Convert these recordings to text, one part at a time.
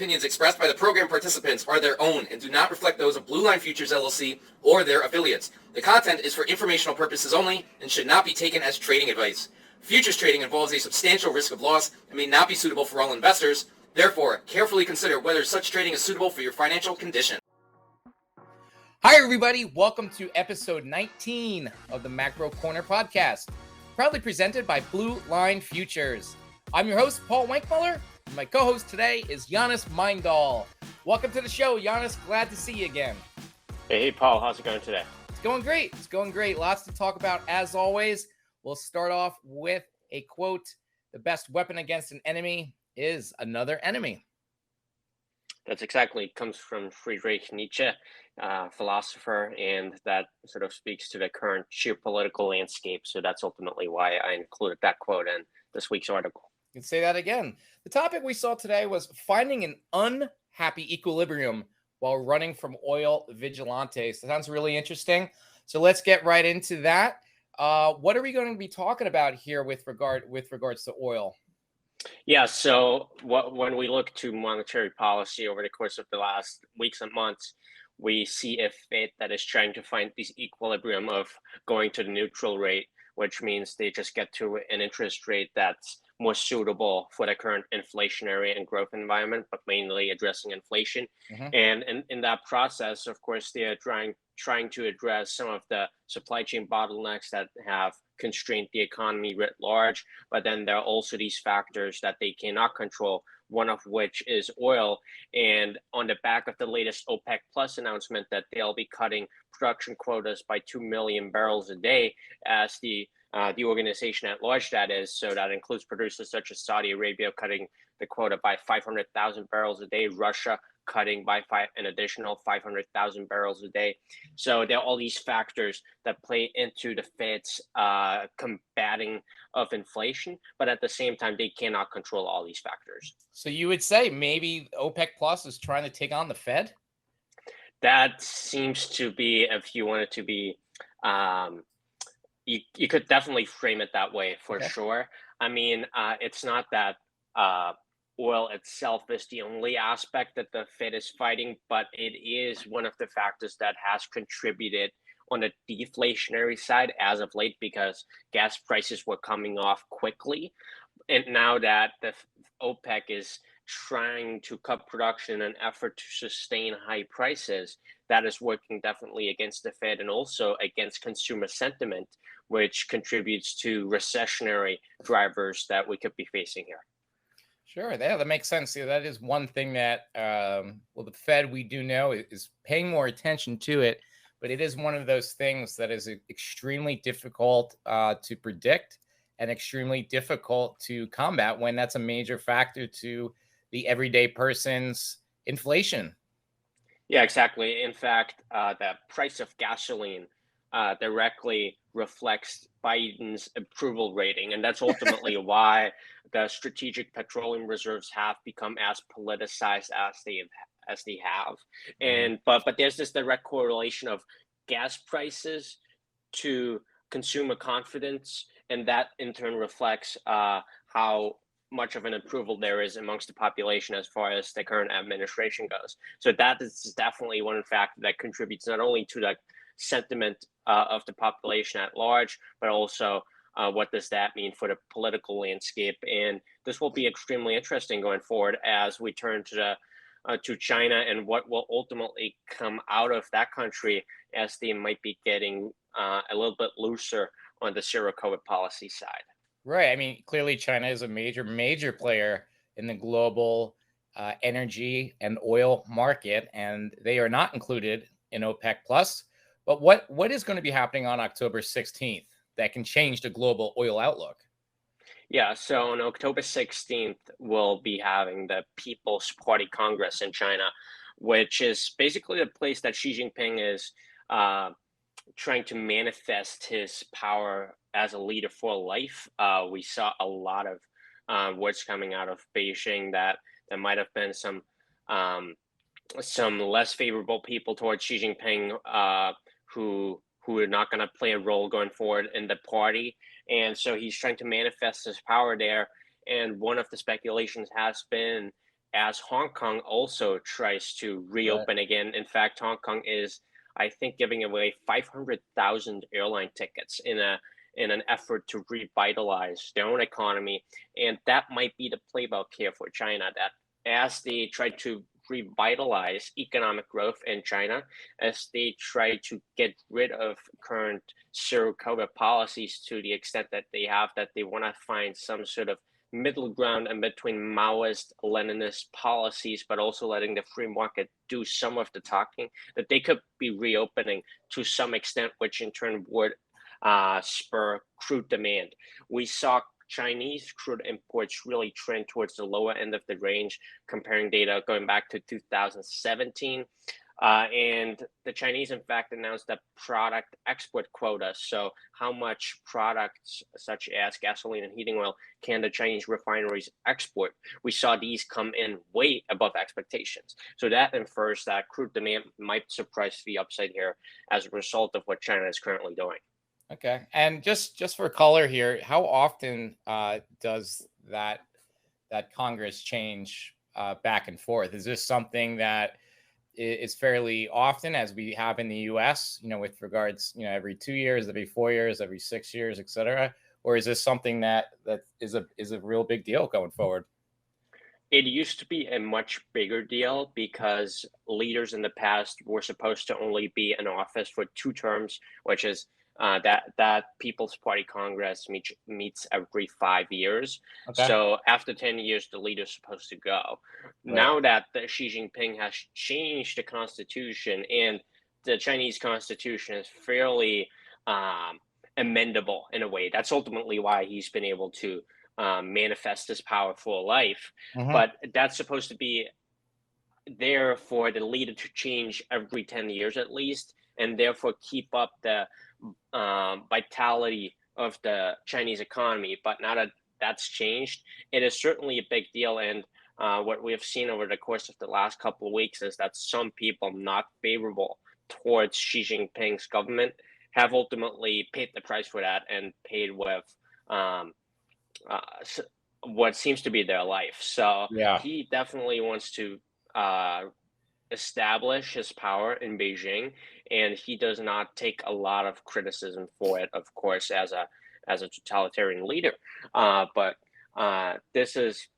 opinions expressed by the program participants are their own and do not reflect those of Blue Line Futures LLC or their affiliates. The content is for informational purposes only and should not be taken as trading advice. Futures trading involves a substantial risk of loss and may not be suitable for all investors. Therefore, carefully consider whether such trading is suitable for your financial condition. Hi, everybody. Welcome to episode 19 of the Macro Corner podcast, proudly presented by Blue Line Futures. I'm your host, Paul Wankmueller, and my co-host today is Jannis Meindl. Welcome to the show, Jannis. Glad to see you again. Hey, Paul. How's it going today? It's going great. It's going great. Lots to talk about, as always. We'll start off with a quote: "The best weapon against an enemy is another enemy." That's exactly comes from Friedrich Nietzsche, philosopher, and that sort of speaks to the current geopolitical landscape. So that's ultimately why I included that quote in this week's article. You can say that again. The topic we saw today was finding an unhappy equilibrium while running from oil vigilantes. That sounds really interesting. So let's get right into that. What are we going to be talking about here with regards to oil? Yeah, so when we look to monetary policy over the course of the last weeks and months, we see a Fed that is trying to find this equilibrium of going to the neutral rate, which means they just get to an interest rate that's more suitable for the current inflationary and growth environment, but mainly addressing inflation. And in that process, of course, they are trying to address some of the supply chain bottlenecks that have constrained the economy writ large. But then there are also these factors that they cannot control, one of which is oil. And on the back of the latest OPEC Plus announcement that they'll be cutting production quotas by 2 million barrels a day, as the organization at large, that is. So that includes producers such as Saudi Arabia cutting the quota by 500,000 barrels a day, Russia cutting by an additional 500,000 barrels a day. So there are all these factors that play into the Fed's combating of inflation, but at the same time, they cannot control all these factors. So you would say maybe OPEC Plus is trying to take on the Fed? That seems to be, if you want it to be, you could definitely frame it that way for sure. I mean, it's not that oil itself is the only aspect that the Fed is fighting, but it is one of the factors that has contributed on the deflationary side as of late, because gas prices were coming off quickly. And now that the OPEC is trying to cut production in an effort to sustain high prices, that is working definitely against the Fed and also against consumer sentiment, which contributes to recessionary drivers that we could be facing here. Sure, that makes sense. Yeah, that is one thing that, the Fed, we do know, is paying more attention to it, but it is one of those things that is extremely difficult to predict and extremely difficult to combat when that's a major factor to the everyday person's inflation. Yeah, exactly. In fact, the price of gasoline directly reflects Biden's approval rating, and that's ultimately why the Strategic Petroleum Reserves have become as politicized as they have. And but there's this direct correlation of gas prices to consumer confidence, and that in turn reflects how much of an approval there is amongst the population as far as the current administration goes. So that is definitely one factor that contributes not only to the sentiment of the population at large, but also what does that mean for the political landscape. And this will be extremely interesting going forward as we turn to China and what will ultimately come out of that country, as they might be getting a little bit looser on the zero COVID policy side. Right. I mean, clearly China is a major player in the global energy and oil market, and they are not included in OPEC Plus. But what is going to be happening on October 16th that can change the global oil outlook? Yeah, so on October 16th, we'll be having the People's Party Congress in China, which is basically the place that Xi Jinping is trying to manifest his power as a leader for life. We saw a lot of words coming out of Beijing that there might have been some less favorable people towards Xi Jinping who are not going to play a role going forward in the party. And so he's trying to manifest his power there. And one of the speculations has been as Hong Kong also tries to reopen again. In fact, Hong Kong is, I think, giving away 500,000 airline tickets in an effort to revitalize their own economy. And that might be the playbook here for China, that as they try to revitalize economic growth in China, as they try to get rid of current zero COVID policies to the extent that they have, that they want to find some sort of middle ground in between Maoist, Leninist policies, but also letting the free market do some of the talking, that they could be reopening to some extent, which in turn would spur crude demand. We saw Chinese crude imports really trend towards the lower end of the range, comparing data going back to 2017. And the Chinese, in fact, announced that product export quota. So how much products such as gasoline and heating oil can the Chinese refineries export? We saw these come in way above expectations. So that infers that crude demand might surprise to the upside here as a result of what China is currently doing. Okay. And just for color here, how often does that Congress change back and forth? Is this something that is fairly often, as we have in the U.S., with regards, every 2 years, every 4 years, every 6 years, et cetera? Or is this something that is a real big deal going forward? It used to be a much bigger deal because leaders in the past were supposed to only be in office for 2 terms, which is that People's Party Congress meets every 5 years. Okay. So after 10 years, the leader's supposed to go. Right. Now that Xi Jinping has changed the constitution, and the Chinese constitution is fairly amendable in a way, that's ultimately why he's been able to manifest this powerful life. But that's supposed to be there for the leader to change every 10 years at least, and therefore keep up the vitality of the Chinese economy. But now that that's changed, it is certainly a big deal. And what we have seen over the course of the last couple of weeks is that some people not favorable towards Xi Jinping's government have ultimately paid the price for that, and paid with what seems to be their life. So Yeah. he definitely wants to establish his power in Beijing, and he does not take a lot of criticism for it, of course, as a totalitarian leader. But this is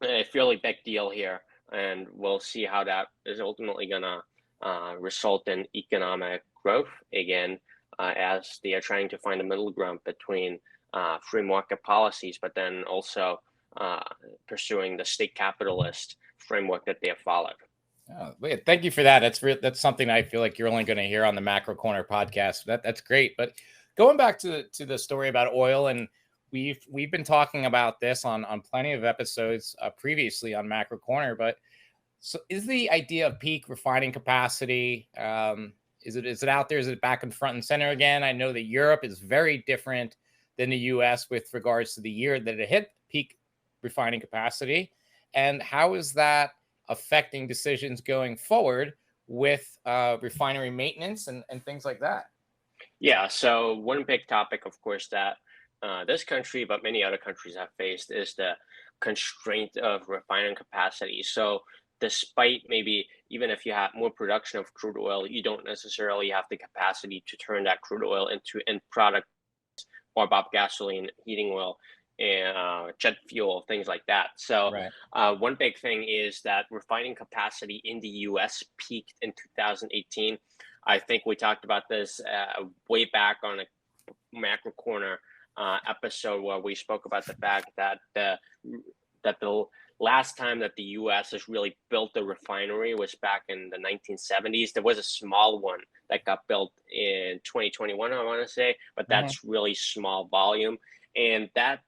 a fairly big deal here, and we'll see how that is ultimately going to result in economic growth again, as they are trying to find a middle ground between free market policies, but then also pursuing the state capitalist framework that they have followed. Oh, thank you for that. That's something I feel like you're only going to hear on the Macro Corner podcast. That's great. But going back to the story about oil, and we've been talking about this on plenty of episodes previously on Macro Corner. But so is the idea of peak refining capacity? Is it out there? Is it back in front and center again? I know that Europe is very different than the U.S. with regards to the year that it hit peak refining capacity, and how is that affecting decisions going forward with refinery maintenance and things like that? Yeah, so one big topic, of course, that this country, but many other countries have faced, is the constraint of refining capacity. So despite maybe, even if you have more production of crude oil, you don't necessarily have the capacity to turn that crude oil into end product, or about gasoline, heating oil, and jet fuel, things like that. So one big thing is that refining capacity in the US peaked in 2018. I think we talked about this way back on a Macro Corner episode, where we spoke about the fact that the last time that the US has really built a refinery was back in the 1970s. There was a small one that got built in 2021, I want to say, but that's really small volume. And that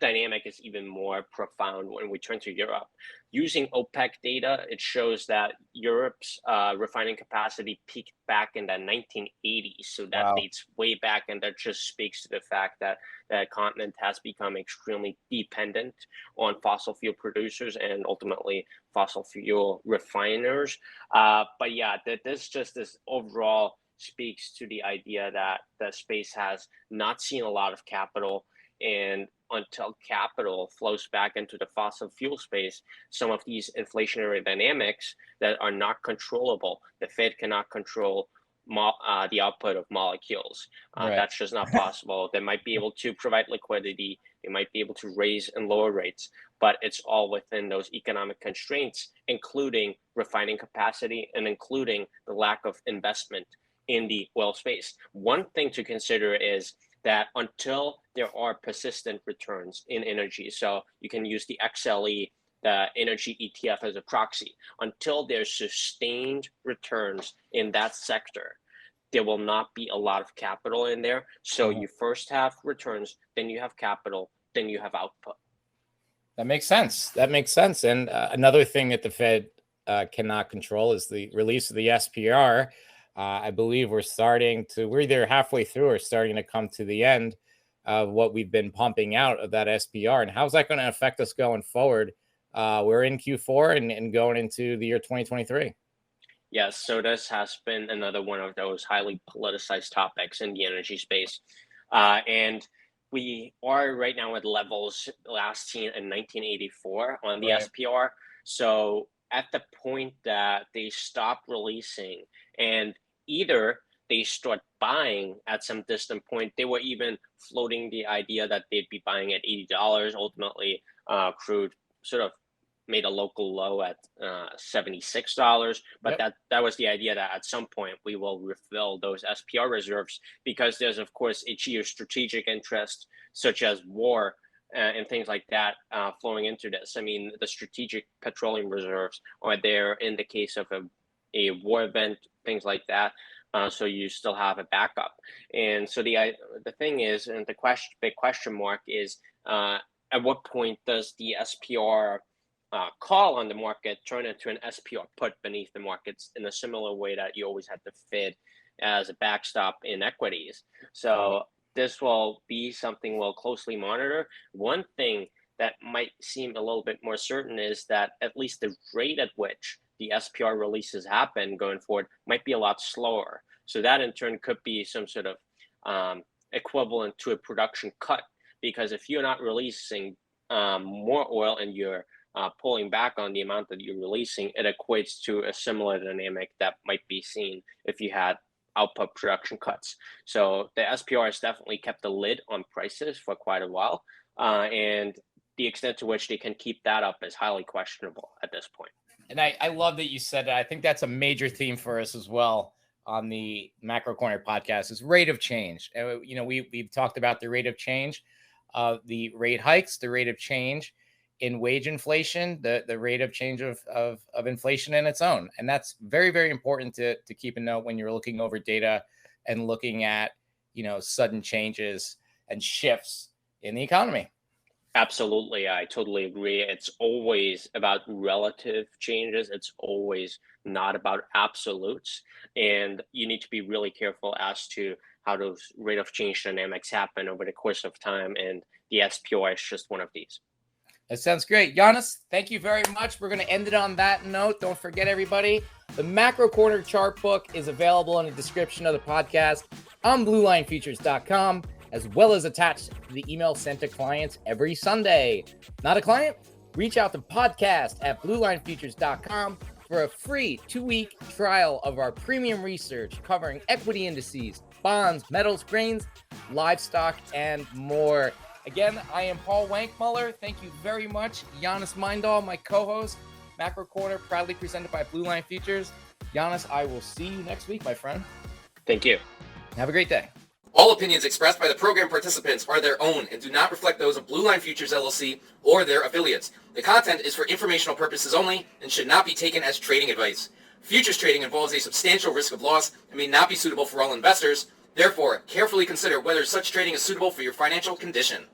dynamic is even more profound when we turn to Europe. Using OPEC data, it shows that Europe's refining capacity peaked back in the 1980s. So that dates way back, and that just speaks to the fact that the continent has become extremely dependent on fossil fuel producers and ultimately fossil fuel refiners. But yeah, this overall speaks to the idea that the space has not seen a lot of capital, and until capital flows back into the fossil fuel space, some of these inflationary dynamics that are not controllable. The Fed cannot control the output of molecules. Right. That's just not possible. They might be able to provide liquidity. They might be able to raise and lower rates, but it's all within those economic constraints, including refining capacity and including the lack of investment in the oil space. One thing to consider is that until there are persistent returns in energy, so you can use the XLE, the energy ETF, as a proxy, until there's sustained returns in that sector, there will not be a lot of capital in there. So you first have returns, then you have capital, then you have output. That makes sense. And another thing that the Fed cannot control is the release of the SPR. I believe we're either halfway through or starting to come to the end of what we've been pumping out of that SPR. And how's that going to affect us going forward? We're in Q4 and going into the year 2023. Yes, so this has been another one of those highly politicized topics in the energy space. And we are right now at levels last seen in 1984 on the SPR. So at the point that they stop releasing and either they start buying at some distant point, they were even floating the idea that they'd be buying at $80. Ultimately, crude sort of made a local low at $76, but that was the idea that at some point we will refill those SPR reserves, because there's of course a geostrategic interest such as war and things like that flowing into this. I mean, the Strategic Petroleum Reserves are there in the case of a war event, things like that. So you still have a backup. And so the thing is, and the big question mark is, at what point does the SPR call on the market turn into an SPR put beneath the markets, in a similar way that you always had the Fed as a backstop in equities? So this will be something we'll closely monitor. One thing that might seem a little bit more certain is that at least the rate at which the SPR releases happen going forward might be a lot slower. So that in turn could be some sort of equivalent to a production cut, because if you're not releasing more oil and you're pulling back on the amount that you're releasing, it equates to a similar dynamic that might be seen if you had output production cuts. So the SPR has definitely kept the lid on prices for quite a while, and the extent to which they can keep that up is highly questionable at this point. And I love that you said that. I think that's a major theme for us as well on the Macro Corner podcast, is rate of change. You know, we've talked about the rate of change of the rate hikes, the rate of change in wage inflation, the rate of change of inflation in its own. And that's very, very important to keep a note when you're looking over data and looking at, you know, sudden changes and shifts in the economy. Absolutely. I totally agree. It's always about relative changes. It's always not about absolutes. And you need to be really careful as to how those rate of change dynamics happen over the course of time. And the SPR is just one of these. That sounds great. Jannis, thank you very much. We're going to end it on that note. Don't forget, everybody, the Macro Corner chart book is available in the description of the podcast on bluelinefeatures.com, as well as attached to the email sent to clients every Sunday. Not a client? Reach out to podcast at bluelinefeatures.com for a free 2-week trial of our premium research covering equity indices, bonds, metals, grains, livestock, and more. Again, I am Paul Wankmueller. Thank you very much. Jannis Meindl, my co-host. Macro Corner, proudly presented by Blue Line Futures. Jannis, I will see you next week, my friend. Thank you. Have a great day. All opinions expressed by the program participants are their own and do not reflect those of Blue Line Futures LLC or their affiliates. The content is for informational purposes only and should not be taken as trading advice. Futures trading involves a substantial risk of loss and may not be suitable for all investors. Therefore, carefully consider whether such trading is suitable for your financial condition.